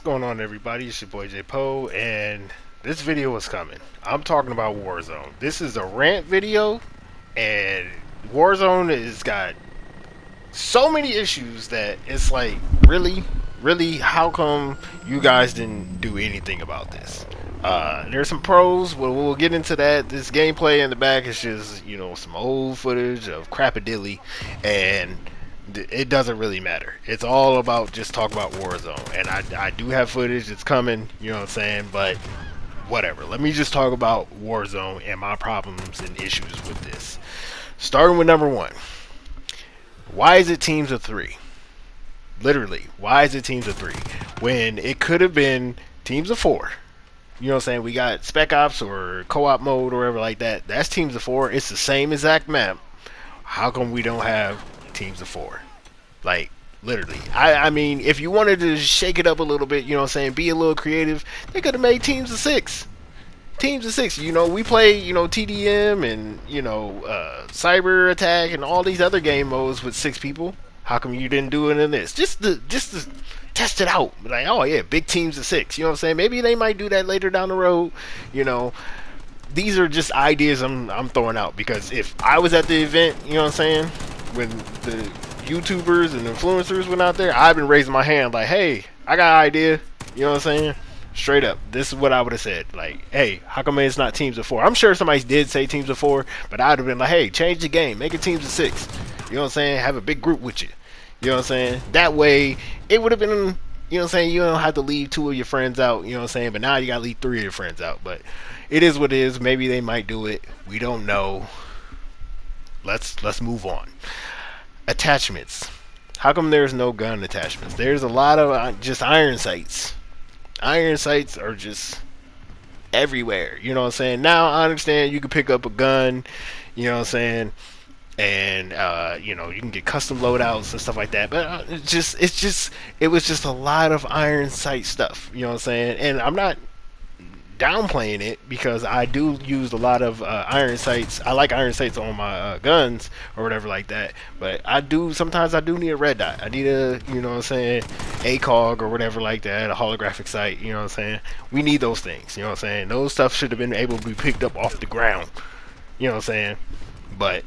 going on, everybody? It's your boy J Poe, and this video is coming. I'm talking about Warzone. This is a rant video, and Warzone has got so many issues that it's like, really, how come you guys didn't do anything about this? There's some pros. We'll get into that. This gameplay in the back is just, some old footage of crapadilly, and it doesn't really matter. It's all about just talk about Warzone. And I do have footage. It's coming, you know what I'm saying? But whatever. Let me just talk about Warzone and my problems and issues with this. Starting with number one. Why is it teams of three? Literally, why is it teams of three? When it could have been teams of four. You know what I'm saying? We got Spec Ops or co-op mode or whatever like that. That's teams of four. It's the same exact map. How come we don't have teams of four? Like, literally. I mean, if you wanted to shake it up a little bit, you know what I'm saying, be a little creative, they could have made teams of six. Teams of six. We play, TDM and, Cyber Attack and all these other game modes with six people. How come you didn't do it in this? Just to test it out. Like, oh yeah, big teams of six. You know what I'm saying? Maybe they might do that later down the road. These are just ideas I'm throwing out, because if I was at the event, you know what I'm saying, when the YouTubers and influencers went out there, I've been raising my hand like, hey, I got an idea. You know what I'm saying? Straight up, this is what I would have said. Like, hey, how come it's not teams of four? I'm sure somebody did say teams of four, but I'd have been like, hey, change the game, make it teams of six. You know what I'm saying? Have a big group with you. You know what I'm saying? That way, it would have been, you know what I'm saying? You don't have to leave two of your friends out, you know what I'm saying? But now you got to leave three of your friends out. But it is what it is. Maybe they might do it. We don't know. Let's move on. Attachments. How come there's no gun attachments? There's a lot of just iron sights. Iron sights are just everywhere. You know what I'm saying? Now I understand you can pick up a gun, you know what I'm saying, and you can get custom loadouts and stuff like that. But it was just a lot of iron sight stuff. You know what I'm saying? And I'm not downplaying it, because I do use a lot of iron sights. I like iron sights on my guns or whatever like that. But sometimes I do need a red dot. I need a, you know what I'm saying, ACOG or whatever like that, a holographic sight. You know what I'm saying? We need those things. You know what I'm saying? Those stuff should have been able to be picked up off the ground. You know what I'm saying? But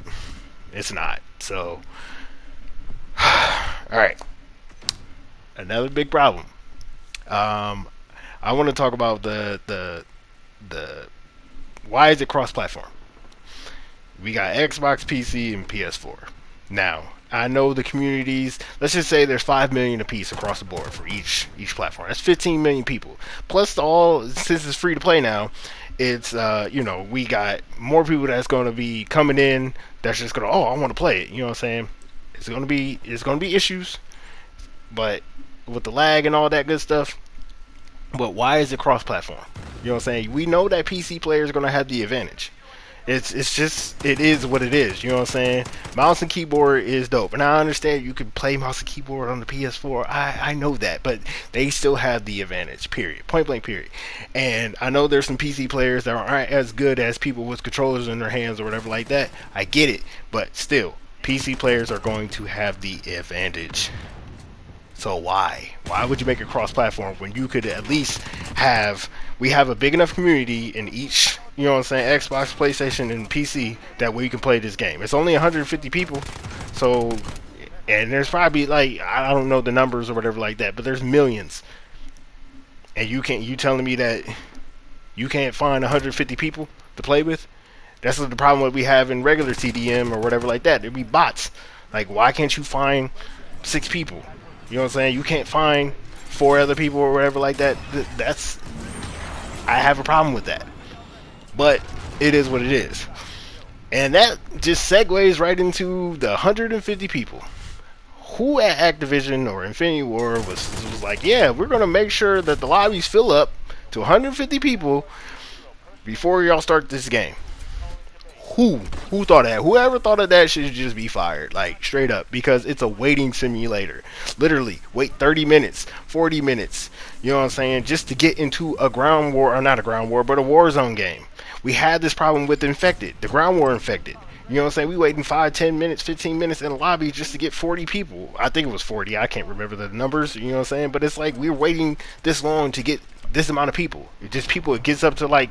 it's not. So, all right. Another big problem. I want to talk about the why is it cross-platform? We got Xbox, PC, and PS4. Now, I know the communities. Let's just say there's 5 million apiece across the board for each platform. That's 15 million people. Plus, since it's free to play now, it's we got more people that's going to be coming in. That's just going to, I want to play it. You know what I'm saying? It's going to be issues, but with the lag and all that good stuff. But why is it cross-platform? You know what I'm saying? We know that PC players are going to have the advantage. It is what it is. You know what I'm saying? Mouse and keyboard is dope. And I understand you can play mouse and keyboard on the PS4. I know that. But they still have the advantage, period. Point blank, period. And I know there's some PC players that aren't as good as people with controllers in their hands or whatever like that. I get it. But still, PC players are going to have the advantage. So why? Why would you make it cross-platform when you could at least we have a big enough community in each, you know what I'm saying, Xbox, PlayStation, and PC, that way you can play this game. It's only 150 people, so, and there's probably, like, I don't know the numbers or whatever like that, but there's millions. And you telling me that you can't find 150 people to play with? That's the problem that we have in regular TDM or whatever like that. There'd be bots. Like, why can't you find 6 people? You know what I'm saying? You can't find 4 other people or whatever like that. I have a problem with that. But it is what it is. And that just segues right into the 150 people. Who at Activision or Infinity Ward was like, yeah, we're going to make sure that the lobbies fill up to 150 people before y'all start this game. Who thought of that? Whoever thought of that should just be fired, like, straight up, because it's a waiting simulator. Literally, wait 30 minutes, 40 minutes, you know what I'm saying, just to get into a ground war, or not a ground war, but a Warzone game. We had this problem with Infected, the ground war Infected. You know what I'm saying? We waiting 5, 10 minutes, 15 minutes in the lobby just to get 40 people. I think it was 40. I can't remember the numbers. You know what I'm saying? But it's like we're waiting this long to get this amount of people. It just people. It gets up to like,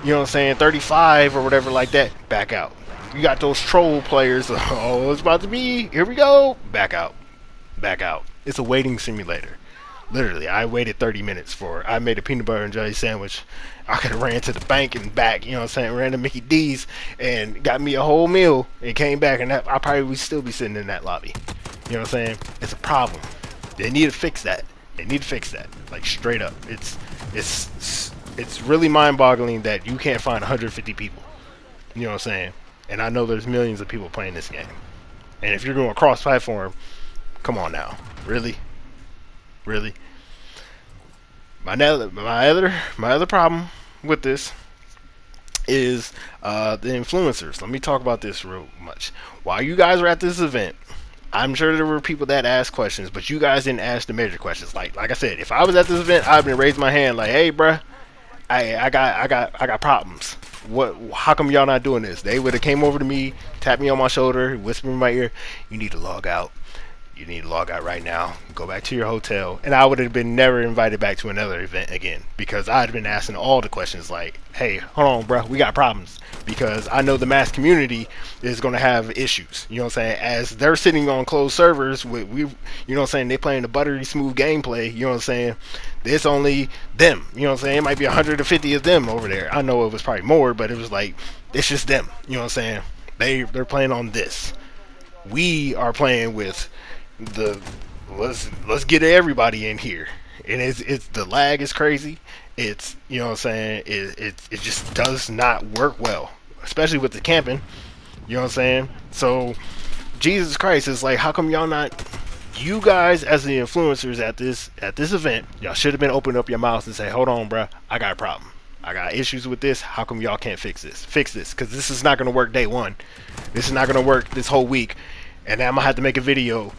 you know what I'm saying, 35 or whatever like that. Back out. You got those troll players. Oh, it's about to be. Here we go. Back out. Back out. It's a waiting simulator. Literally, I waited 30 minutes for it. I made a peanut butter and jelly sandwich. I could have ran to the bank and back, you know what I'm saying, ran to Mickey D's and got me a whole meal and came back, and that, I probably would still be sitting in that lobby. You know what I'm saying? It's a problem. They need to fix that. They need to fix that. Like, straight up. It's really mind-boggling that you can't find 150 people. You know what I'm saying? And I know there's millions of people playing this game. And if you're going cross-platform, come on now. Really? Really? My other problem with this is the influencers. Let me talk about this real much. While you guys were at this event, I'm sure there were people that asked questions, but you guys didn't ask the major questions. Like I said, if I was at this event, I'd been raising my hand like, "Hey, bruh, I got problems. What? How come y'all not doing this?" They would have came over to me, tapped me on my shoulder, whispered in my ear, "You need to log out. You need to log out right now. Go back to your hotel." And I would have been never invited back to another event again, because I'd been asking all the questions like, "Hey, hold on, bro, we got problems." Because I know the mass community is going to have issues. You know what I'm saying? As they're sitting on closed servers with you know what I'm saying, they playing the buttery smooth gameplay. You know what I'm saying? It's only them. You know what I'm saying? It might be 150 of them over there. I know it was probably more, but it was like it's just them. You know what I'm saying? They're playing on this. We are playing with the let's get everybody in here, and it's the lag is crazy. It's, you know what I'm saying, it just does not work well, especially with the camping. You know what I'm saying? So Jesus Christ, it's like, how come y'all not, you guys as the influencers at this event, y'all should have been opening up your mouths and say, "Hold on, bruh, I got a problem. I got issues with this. How come y'all can't fix this? Fix this, because this is not going to work day one. This is not going to work this whole week, and then I'm gonna have to make a video,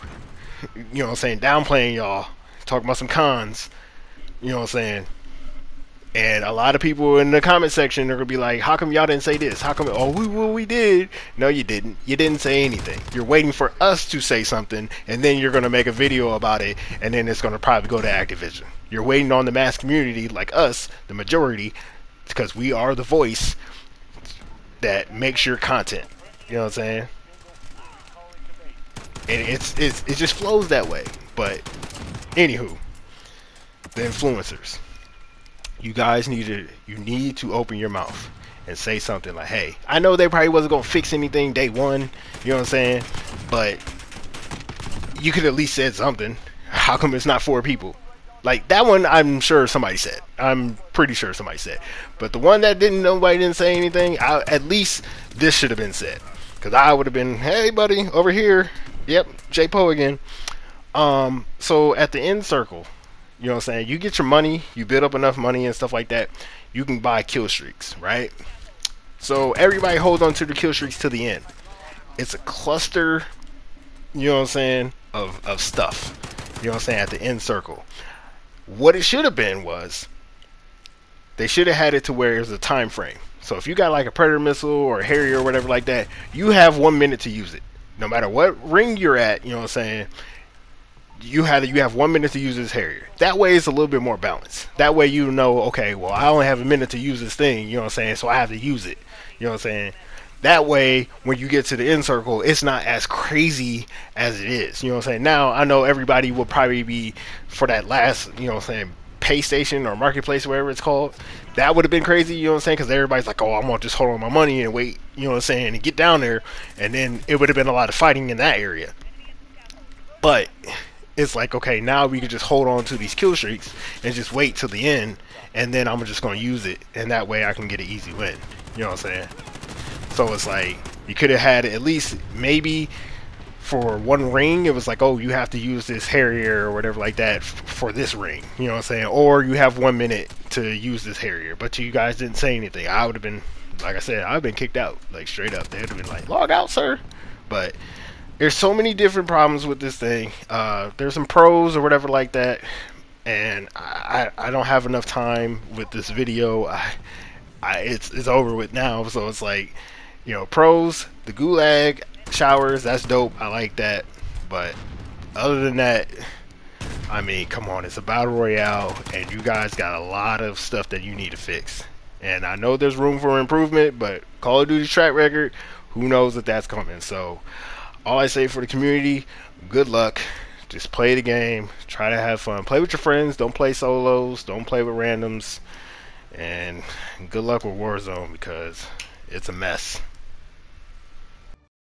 you know what I'm saying, downplaying y'all, talking about some cons." You know what I'm saying? And a lot of people in the comment section are gonna be like, "How come y'all didn't say this? How come?" "Oh, we did." No, you didn't. You didn't say anything. You're waiting for us to say something, and then you're gonna make a video about it, and then it's gonna probably go to Activision. You're waiting on the mass community, like us, the majority, because we are the voice that makes your content. You know what I'm saying? And it just flows that way. But anywho, the influencers, you guys need to open your mouth and say something like, "Hey, I know they probably wasn't gonna fix anything day one, you know what I'm saying, but you could at least said something. How come it's not 4 people?" Like that one, I'm sure somebody said. I'm pretty sure somebody said. But the one that nobody didn't say anything, at least this should have been said. Because I would have been, "Hey, buddy, over here." Yep, J Poe again. So at the end circle, you know what I'm saying, you get your money, you build up enough money and stuff like that, you can buy kill streaks, right? So everybody holds on to the kill streaks to the end. It's a cluster, you know what I'm saying, of stuff. You know what I'm saying, at the end circle. What it should have been was, they should have had it to where there's a time frame. So if you got like a Predator missile or a Harrier or whatever like that, you have 1 minute to use it. No matter what ring you're at, you know what I'm saying, you have 1 minute to use this Harrier. That way it's a little bit more balanced. That way you know, okay, well, I only have a minute to use this thing, you know what I'm saying, so I have to use it. You know what I'm saying? That way, when you get to the end circle, it's not as crazy as it is. You know what I'm saying? Now, I know everybody will probably be for that last, you know what I'm saying, pay station or marketplace, whatever it's called. That would have been crazy, you know what I'm saying? Because everybody's like, "Oh, I'm going to just hold on my money and wait," you know what I'm saying, and get down there. And then it would have been a lot of fighting in that area. But it's like, okay, now we can just hold on to these kill streaks and just wait till the end. And then I'm just going to use it. And that way I can get an easy win. You know what I'm saying? So it's like, you could have had at least maybe for one ring, it was like, "Oh, you have to use this Harrier or whatever like that for this ring." You know what I'm saying? Or you have 1 minute to use this Harrier. But you guys didn't say anything. I would have been, like I said, I've been kicked out. Like straight up. They would have been like, "Log out, sir." But there's so many different problems with this thing. There's some pros or whatever like that. And I don't have enough time with this video. It's over with now. So it's like, You know, pros, the gulag showers, that's dope. I like that. But other than that, I mean, come on, it's a battle royale, and you guys got a lot of stuff that you need to fix. And I know there's room for improvement, but Call of Duty's track record, who knows if that's coming. So all I say for the community, good luck. Just play the game, try to have fun, play with your friends, don't play solos, don't play with randoms, and good luck with Warzone because it's a mess.